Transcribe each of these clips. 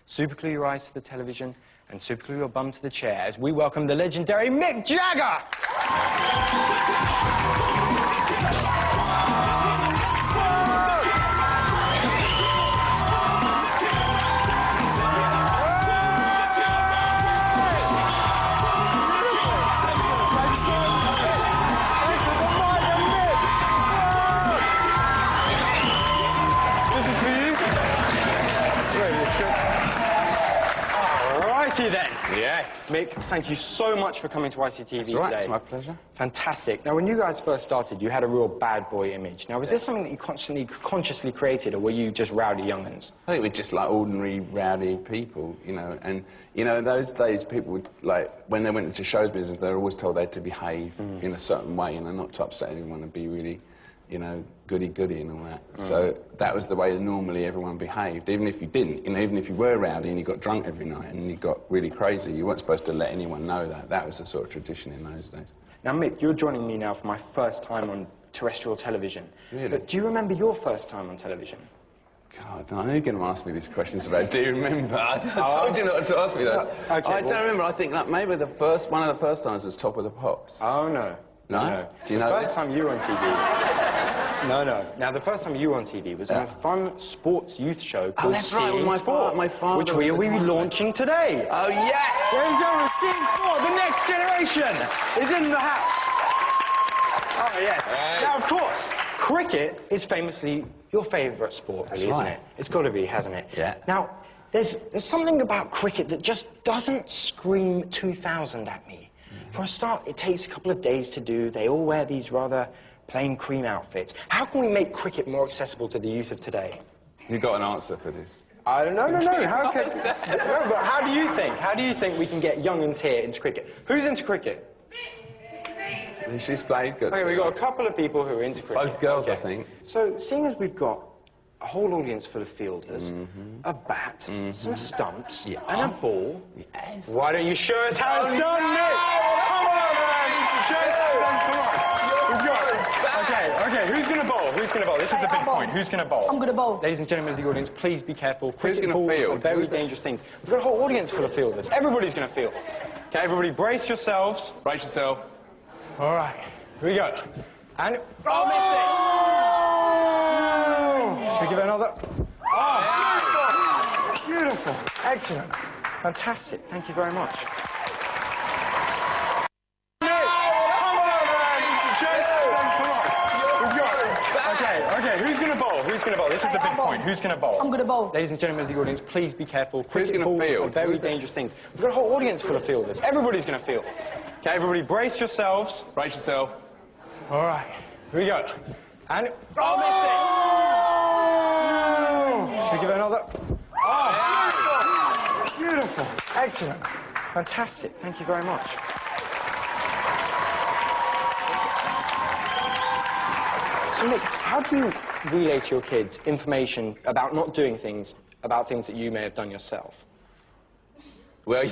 super glue your eyes to the television, and super glue your bum to the chair as we welcome the legendary Mick Jagger! Then. Yes. Mick, thank you so much for coming to YCTV That's right, today. it's my pleasure. Fantastic. Now, when you guys first started, you had a real bad boy image. Now, was this something that you consciously created, or were you just rowdy young'uns? I think we're just like ordinary rowdy people, you know, and, you know, in those days people would, like, when they went into show business, they were always told they had to behave in a certain way, you know, not to upset anyone and be really, you know, goody-goody and all that. So that was the way that normally everyone behaved, even if you didn't. You know, even if you were rowdy and you got drunk every night and you got really crazy, you weren't supposed to let anyone know that. That was the sort of tradition in those days. Now, Mick, you're joining me now for my first time on terrestrial television. Really? But do you remember your first time on television? God, I know you're going to ask me these questions about, do you remember? I told you not to ask me those. Okay, I don't remember. I think like, maybe one of the first times was Top of the Pops. Oh, no. No? Do you know the first time you were on TV... No. Now, the first time you were on TV was on a fun sports youth show called that's right, Seeing my Sport, father which we are launching today. Oh, yes! Ladies and gentlemen, Seeing Sport, the next generation is in the house. Oh, yes. Right. Now, of course, cricket is famously your favourite sport, really, isn't it? It's got to be, hasn't it? Yeah. Now, there's something about cricket that just doesn't scream 2000 at me. For a start, it takes a couple of days to do. They all wear these rather plain cream outfits. How can we make cricket more accessible to the youth of today? You got an answer for this? I don't know. No. How can... No, but how do you think? How do you think we can get young'uns here into cricket? Who's into cricket? She's played good. Okay, we've got a couple of people who are into cricket. Both girls, I think. So, seeing as we've got a whole audience full of fielders, a bat, some stumps, and a ball, why don't you show us how it's done, Mick? Come on, man! Show us how it's done, come on. Okay, who's going to bowl? Who's going to bowl? This is the big point. Who's going to bowl? I'm going to bowl. Ladies and gentlemen of the audience, please be careful. Who's going to field? Are very dangerous things. We've got a whole audience full of fielders. Everybody's going to field. Okay, everybody brace yourselves. Brace yourself. All right, here we go. And... Oh, missed it! Should we give it another? Oh, beautiful. Excellent. Fantastic. Thank you very much. Okay, who's going to bowl? Who's going to bowl? This is the big point. Who's going to bowl? I'm going to bowl. Ladies and gentlemen of the audience, please be careful. Cricket balls are very dangerous things. We've got a whole audience full of fielders. Everybody's going to field. Okay, everybody brace yourselves. Brace yourself. All right, here we go. And... Oh, missed it! Should we give it another? Oh, beautiful. Excellent. Fantastic. Thank you very much. So, Mick, how do you relay to your kids information about not doing things, about things that you may have done yourself? Well,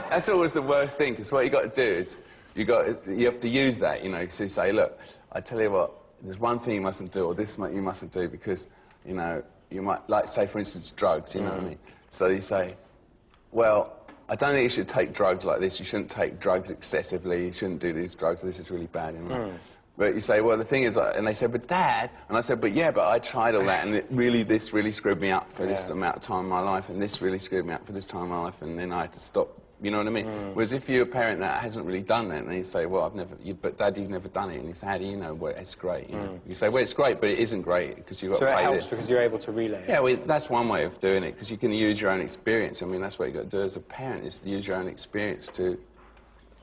that's always the worst thing, because what you got to do is you have to use that, you know, so you say, look, I tell you what, there's one thing you mustn't do, or this you mustn't do, because, you know, you might, like, say, for instance, drugs, you know what I mean? So you say, well, I don't think you should take drugs like this, you shouldn't take drugs excessively, you shouldn't do these drugs, this is really bad, you know? But you say, well, the thing is, and they said, but Dad, and I said, but yeah, but I tried all that, and this really screwed me up for this amount of time in my life, and this really screwed me up for this time in my life, and then I had to stop, you know what I mean? Whereas if you're a parent that hasn't really done that, and you say, well, but Dad, you've never done it, and you say, how do you know? Well, it's great, you know? You say, well, it's great, but it isn't great, because you've got to play this. So it helps because you're able to relay it. Yeah, well, that's one way of doing it, because you can use your own experience. I mean, that's what you've got to do as a parent, is to use your own experience to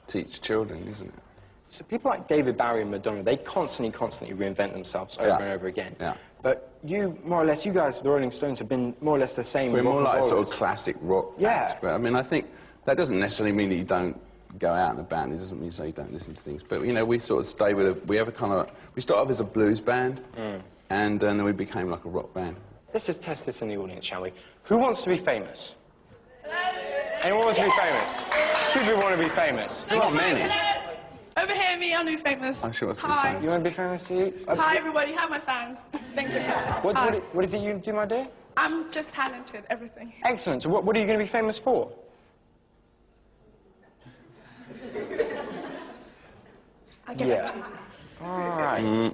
teach children, isn't it? So people like David Bowie and Madonna, they constantly reinvent themselves over and over again. Yeah. But you, more or less, you guys, the Rolling Stones, have been more or less the same. We're more like sort of classic rock acts, but I mean, I think that doesn't necessarily mean that you don't go out in a band. It doesn't mean you don't listen to things. But, you know, we sort of stay with we started off as a blues band, and then we became like a rock band. Let's just test this in the audience, shall we? Who wants to be famous? Anyone wants to be famous? Who do want to be famous? Not many. Over here, me, I'm new famous. I'm sure. Hi. You want to be famous too? Hi, everybody. Hi, my fans. Thank you. What is it you do, my dear? I'm just talented, everything. Excellent. So what are you going to be famous for? I'll get back to you. All right.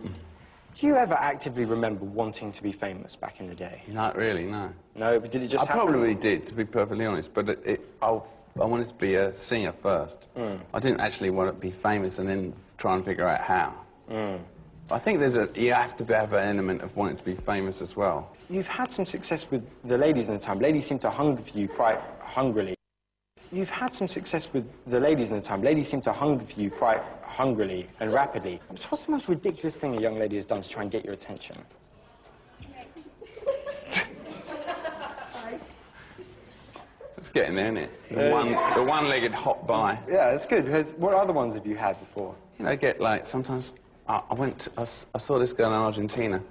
Do you ever actively remember wanting to be famous back in the day? Not really, no. No, but did it just happen? I probably did, to be perfectly honest, but I wanted to be a singer first. I didn't actually want to be famous and then try and figure out how. I think you have to have an element of wanting to be famous as well. You've had some success with the ladies in the time. Ladies seem to hunger for you quite hungrily. You've had some success with the ladies in the time. Ladies seem to hunger for you quite hungrily and rapidly. So what's the most ridiculous thing a young lady has done to try and get your attention? It's getting there, isn't it? The one-legged hop by. Yeah, it's good. What other ones have you had before? You know, sometimes I saw this girl in Argentina,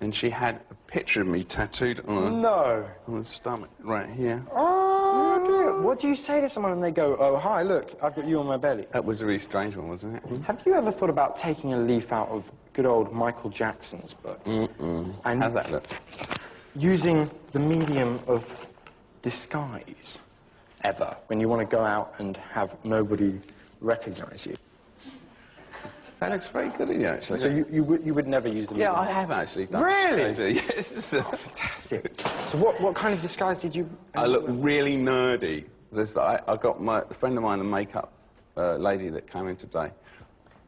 and she had a picture of me tattooed on her stomach, right here. Oh, dear. What do you say to someone when they go, oh, hi, look, I've got you on my belly? That was a really strange one, wasn't it? Have you ever thought about taking a leaf out of good old Michael Jackson's book? And how's that look? Using the medium of disguise, ever, when you want to go out and have nobody recognise you. That looks very good of you, actually. So you would never use the medium? Yeah, I have actually done. Really? Yeah, it's just fantastic. So what kind of disguise did you... I look really nerdy. I got a friend of mine, a makeup lady that came in today.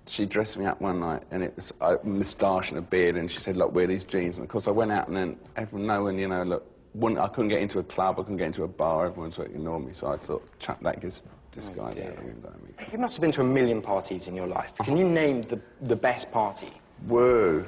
She dressed me up one night, and it was a moustache and a beard, and she said, look, wear these jeans. And of course I went out, and then no one, you know, look, I couldn't get into a club, I couldn't get into a bar, everyone sort of ignored me, so I thought, chuck that disguise out the window. You must have been to 1 million parties in your life. Can you name the best party? Whoa,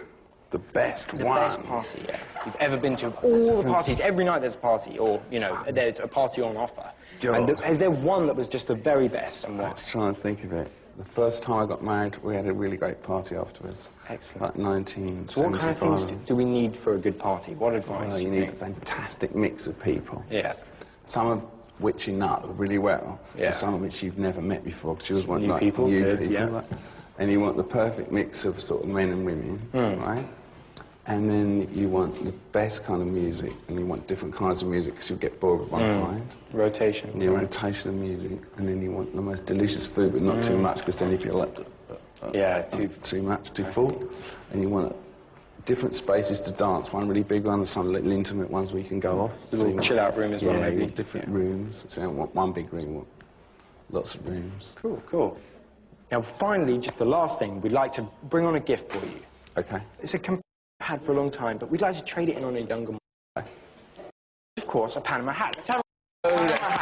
the best one? The best party, yeah, you've ever been to. All the parties, every night there's a party, or, you know, there's a party on offer. And is there one that was just the very best, and what? Let's try and think of it. The first time I got married, we had a really great party afterwards. Excellent. Like 1975. So what kind of things do we need for a good party? What advice? You need a fantastic mix of people. Yeah. Some of which you know really well, yeah. Some of which you've never met before, because you always want new people, yeah. Right? And you want the perfect mix of sort of men and women, right? And then you want the best kind of music, and you want different kinds of music, because you'll get bored with one kind. Rotation. And rotation of music, and then you want the most delicious food, but not too much, because then if you're like... too much, too full. And you want different spaces to dance, one really big one, and some little intimate ones where you can go off. A little chill-out room as well, maybe. You want different rooms, so you don't want one big room, you want lots of rooms. Cool, cool. Now, finally, just the last thing, we'd like to bring on a gift for you. Okay. It's a comp I've had for a long time, but we'd like to trade it in on a younger... Of course, a Panama hat. Let's have a Panama hat.